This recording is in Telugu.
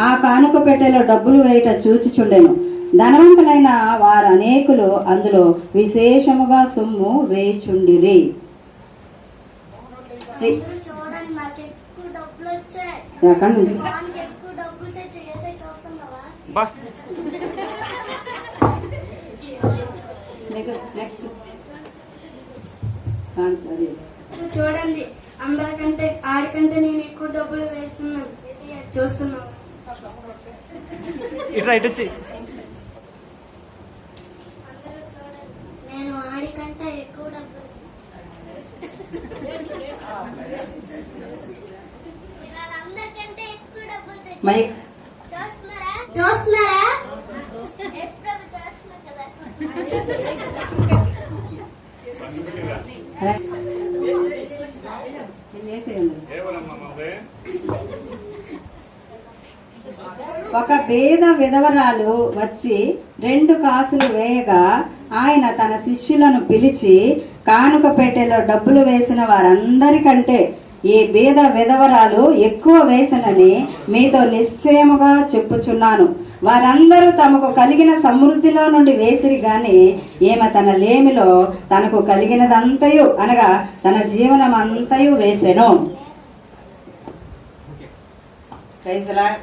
ఆ కానుక పెట్టెలో డబ్బులు వేయట చూచుచుండెను. ధనవంతులైన వారు అనేకులు అందులో విశేషముగా సొమ్ము వేయుచుండిరి. చూడండి, అందరికంటే ఆడికంటే నేను ఎక్కువ డబ్బులు వేస్తున్నాను చూస్తున్నాను. నేను ఆడికంటే ఎక్కువ డబ్బులు అందరికంటే ఎక్కువ డబ్బులు చూస్తున్నారా చూస్తున్నారా చూస్తున్నారు కదా. ఒక పేద విధవరాలు వచ్చి 2 కాసులు వేయగా ఆయన తన శిష్యులను పిలిచి, కానుక పెట్టెలో డబ్బులు వేసిన వారందరికంటే ఈ పేద విధవరాలు ఎక్కువ వేసనని మీతో నిశ్చయముగా చెప్పుచున్నాను. వారందరూ తమకు కలిగిన సమృద్ధిలో నుండి వేసిరి గాని ఈమె తన లేమిలో తనకు కలిగినదంతయు అనగా తన జీవనం అంతయు వేసెను. Praise the lord.